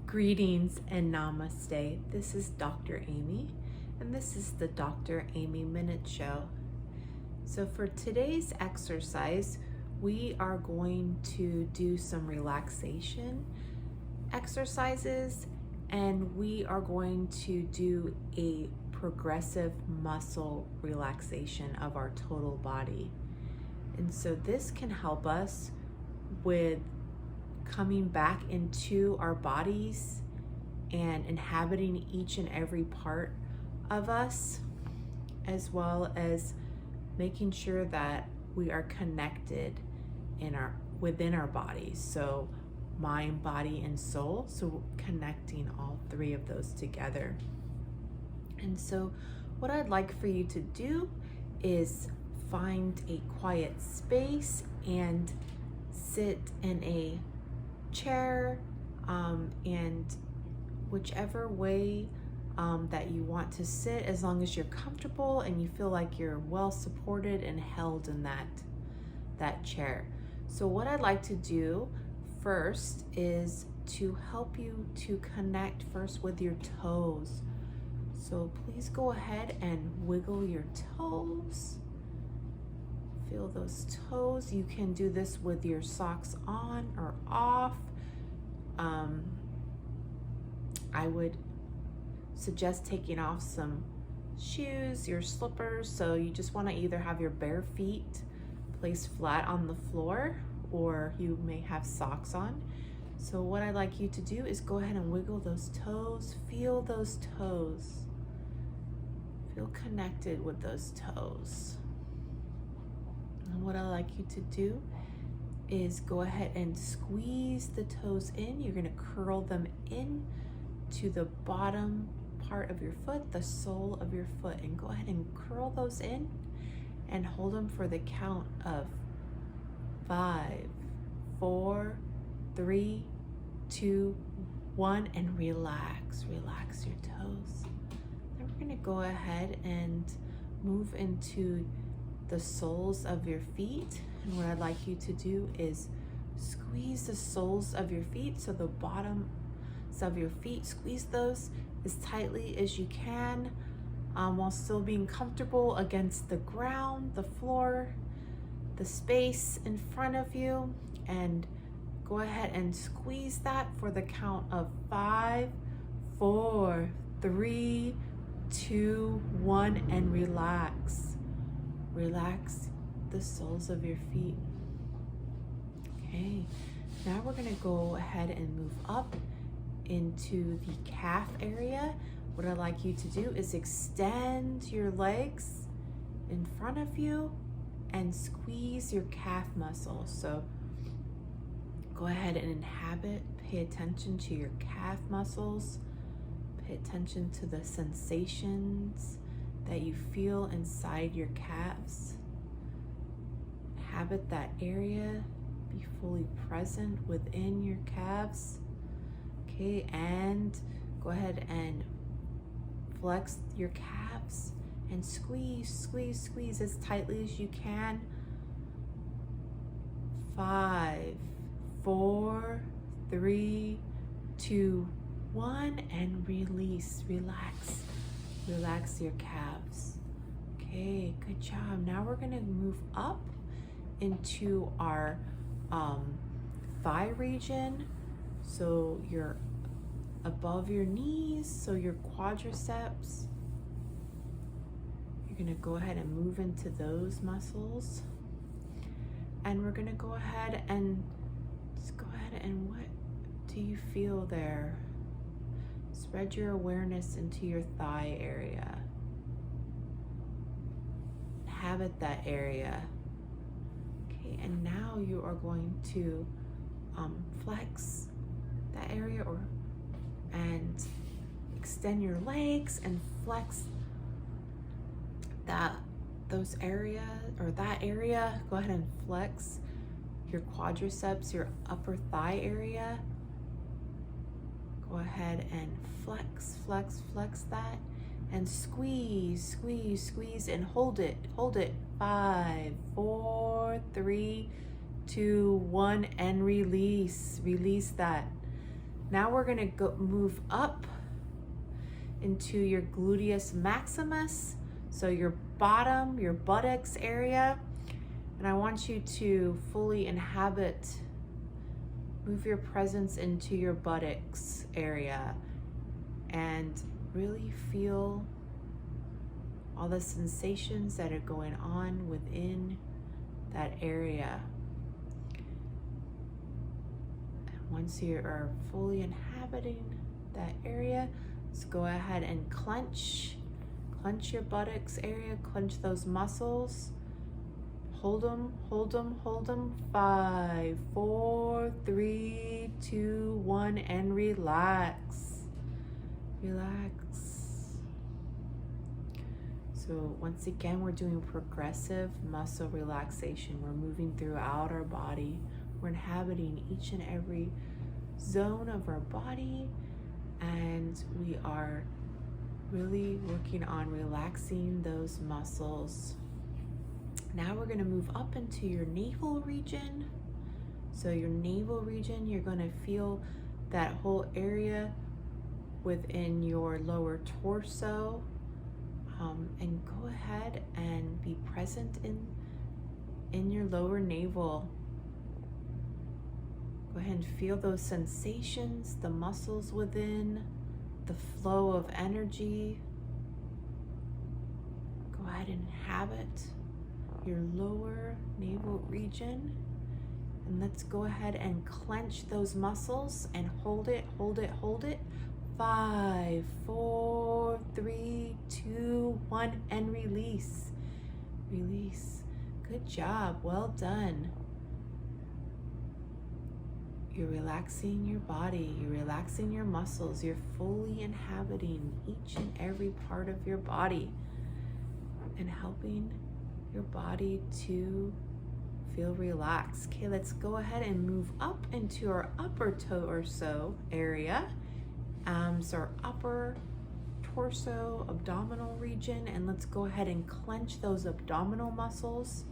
Greetings and namaste. This is Dr. Amy, and this is the Dr. Amy Minute Show. So for today's exercise, we are going to do some relaxation exercises, and we are going to do a progressive muscle relaxation of our total body. And so this can help us with coming back into our bodies and inhabiting each and every part of us, as well as making sure that we are connected within our bodies. So mind, body, and soul. So connecting all three of those together. And so what I'd like for you to do is find a quiet space and sit in a chair, and whichever way that you want to sit, as long as you're comfortable and you feel like you're well supported and held in that chair. So what I'd like to do first is to help you to connect first with your toes. So please go ahead and wiggle your toes. Feel those toes. You can do this with your socks on or off. I would suggest taking off some shoes, your slippers. So you just want to either have your bare feet placed flat on the floor, or you may have socks on. So what I'd like you to do is go ahead and wiggle those toes. Feel those toes. Feel connected with those toes. And what I'd like you to do is go ahead and squeeze the toes in. You're going to curl them in to the bottom part of your foot, the sole of your foot, and go ahead and curl those in and hold them for the count of 5, 4, 3, 2, 1, and relax your toes. Then we're going to go ahead and move into the soles of your feet. And what I'd like you to do is squeeze the soles of your feet, so the bottoms of your feet, squeeze those as tightly as you can, while still being comfortable against the ground, the floor, the space in front of you. And go ahead and squeeze that for the count of 5, 4, 3, 2, 1, and relax. Relax the soles of your feet. Okay, now we're going to go ahead and move up into the calf area. What I'd like you to do is extend your legs in front of you and squeeze your calf muscles. So go ahead and pay attention to your calf muscles. Pay attention to the sensations that you feel inside your calves. Inhabit that area. Be fully present within your calves. Okay, and go ahead and flex your calves and squeeze as tightly as you can. 5, 4, 3, 2, 1, and release. Relax your calves. Okay, good job. Now we're going to move up into our thigh region. So you're above your knees, so your quadriceps. You're going to go ahead and move into those muscles. And we're going to go ahead and what do you feel there? Spread your awareness into your thigh area. Inhabit that area. Okay, and now you are going to flex that area and extend your legs and flex that area. Go ahead and flex your quadriceps, your upper thigh area. Go ahead and flex that, and squeeze and hold it. 5, 4, 3, 2, 1, and release that. Now we're gonna move up into your gluteus maximus, so your bottom, your buttocks area. And I want you to fully inhabit, move your presence into your buttocks area and really feel all the sensations that are going on within that area. And once you are fully inhabiting that area, let's go ahead and clench your buttocks area, clench those muscles. Hold them, hold them, hold them. 5, 4, 3, 2, 1, and relax. Relax. So once again, we're doing progressive muscle relaxation. We're moving throughout our body. We're inhabiting each and every zone of our body, and we are really working on relaxing those muscles. Now we're going to move up into your navel region. So your navel region, you're going to feel that whole area within your lower torso. And go ahead and be present in your lower navel. Go ahead and feel those sensations, the muscles within, the flow of energy. Go ahead and inhabit your lower navel region. And let's go ahead and clench those muscles and hold it, hold it, hold it. 5, 4, 3, 2, 1, and release. Release. Good job. Well done. You're relaxing your body. You're relaxing your muscles. You're fully inhabiting each and every part of your body and helping your body to feel relaxed. Okay, let's go ahead and move up into our upper torso area. So our upper torso, abdominal region, and let's go ahead and clench those abdominal muscles.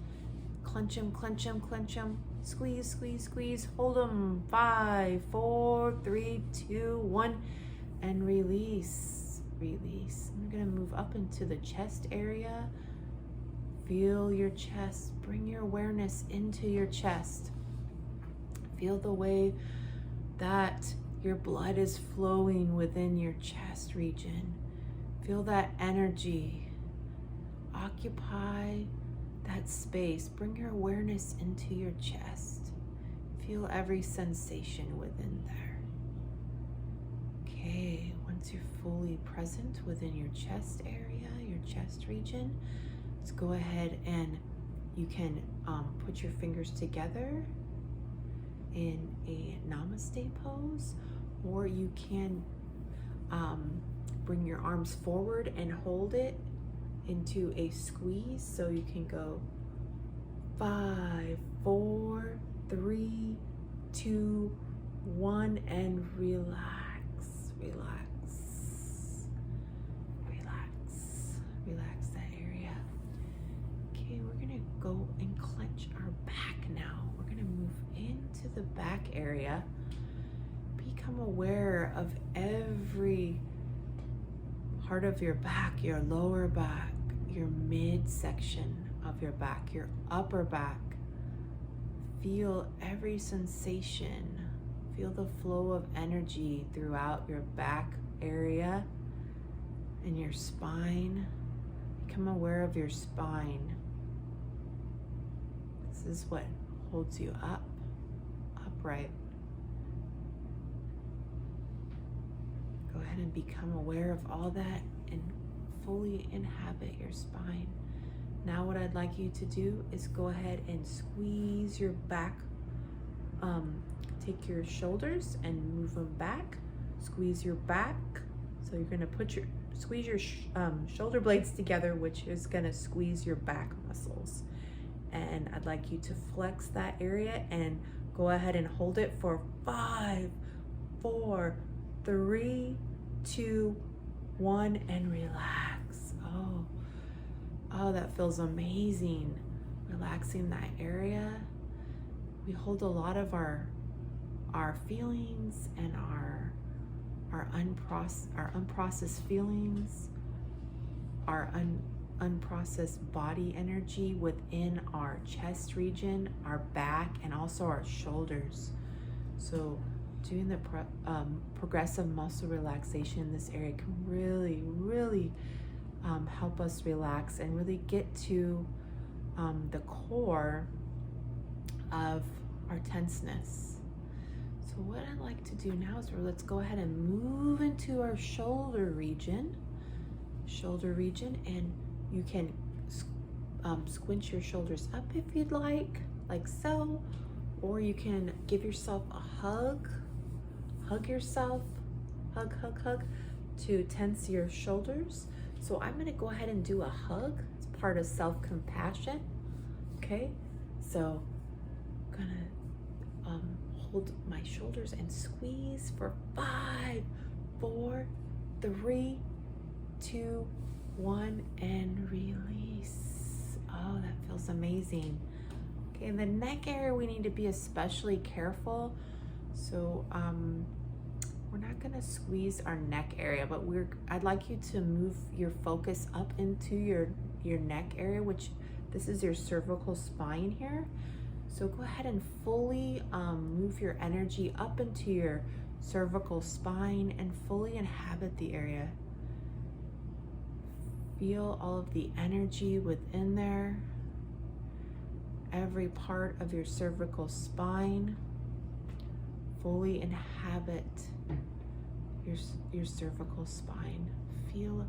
Clench them, clench them, clench them. Squeeze, squeeze, squeeze. Hold them. 5, 4, 3, 2, 1, and release. Release. I'm gonna move up into the chest area. Feel your chest. Bring your awareness into your chest. Feel the way that your blood is flowing within your chest region. Feel that energy. Occupy that space. Bring your awareness into your chest. Feel every sensation within there. Okay, once you're fully present within your chest area, your chest region, let's go ahead and you can put your fingers together in a namaste pose, or you can bring your arms forward and hold it into a squeeze. So you can go 5, 4, 3, 2, 1, and relax, relax, relax, relax that area. Okay, we're gonna go and clench our back now. We're gonna move into the back area. Become aware of every part of your back, your lower back, your midsection of your back, your upper back. Feel every sensation. Feel the flow of energy throughout your back area and your spine. Become aware of your spine. This is what holds you up, upright. Go ahead and become aware of all that and fully inhabit your spine. Now what I'd like you to do is go ahead and squeeze your back. Take your shoulders and move them back. Squeeze your back. So you're gonna squeeze your shoulder blades together, which is gonna squeeze your back muscles. And I'd like you to flex that area and go ahead and hold it for 5, 4, 3, 2, 1, and relax. Oh, that feels amazing. Relaxing that area. We hold a lot of our feelings and our unprocessed feelings, our unprocessed body energy within our chest region, our back, and also our shoulders. So doing the progressive muscle relaxation in this area can really, really help us relax and really get to the core of our tenseness. So what I'd like to do now is let's go ahead and move into our shoulder region, and you can squinch your shoulders up if you'd like so, or you can give yourself a hug yourself, hug to tense your shoulders. So I'm gonna go ahead and do a hug. It's part of self-compassion. Okay, so I'm gonna hold my shoulders and squeeze for 5, 4, 3, 2, 1, and release. Oh, that feels amazing. Okay, in the neck area, we need to be especially careful. So we're not gonna squeeze our neck area, but I'd like you to move your focus up into your neck area, which this is your cervical spine here. So go ahead and fully move your energy up into your cervical spine and fully inhabit the area. Feel all of the energy within there, every part of your cervical spine. Fully inhabit your cervical spine. Feel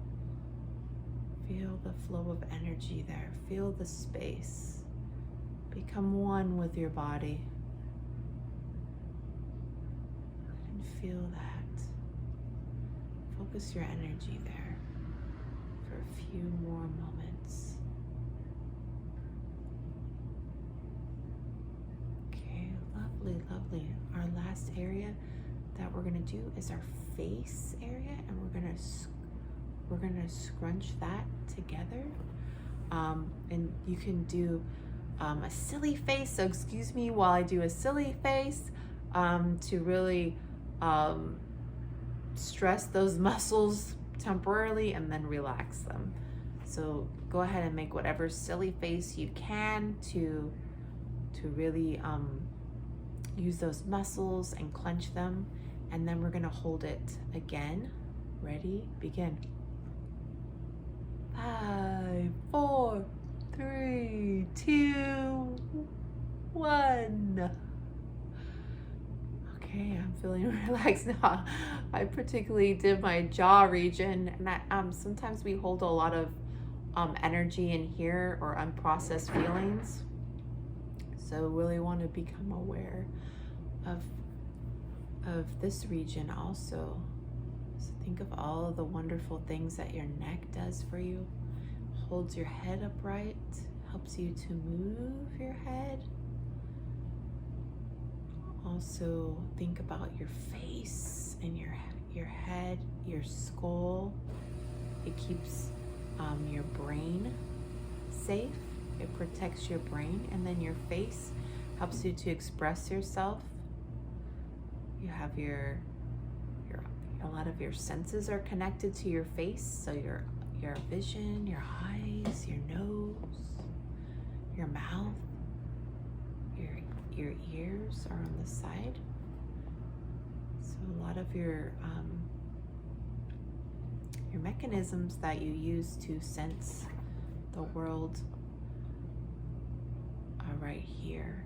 the flow of energy there. Feel the space. Become one with your body. And feel that. Focus your energy there for a few more moments. Okay, lovely, lovely. Our last area that we're gonna do is our face area, and we're gonna scrunch that together. And you can do a silly face, so excuse me while I do a silly face to really stress those muscles temporarily and then relax them. So go ahead and make whatever silly face you can to really use those muscles and clench them. And then we're gonna hold it again. Ready? Begin. 5, 4, 3, 2, 1. Okay, I'm feeling relaxed now. I particularly did my jaw region, and sometimes we hold a lot of energy in here or unprocessed feelings. So really want to become aware of this region also. So think of all of the wonderful things that your neck does for you. Holds your head upright, helps you to move your head. Also think about your face and your head, your skull. It keeps your brain safe. It protects your brain. And then your face helps you to express yourself. You have a lot of your senses are connected to your face. So your vision, your eyes, your nose, your mouth, your ears are on the side. So a lot of your mechanisms that you use to sense the world are right here.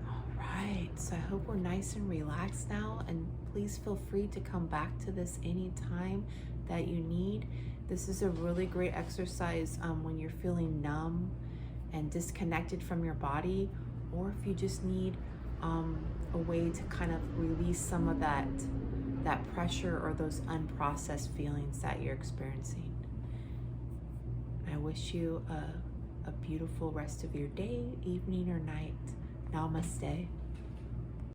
All right, so I hope we're nice and relaxed now, and please feel free to come back to this anytime that you need. This is a really great exercise when you're feeling numb and disconnected from your body, or if you just need a way to kind of release some of that pressure or those unprocessed feelings that you're experiencing. I wish you a beautiful rest of your day, evening, or night. Namaste.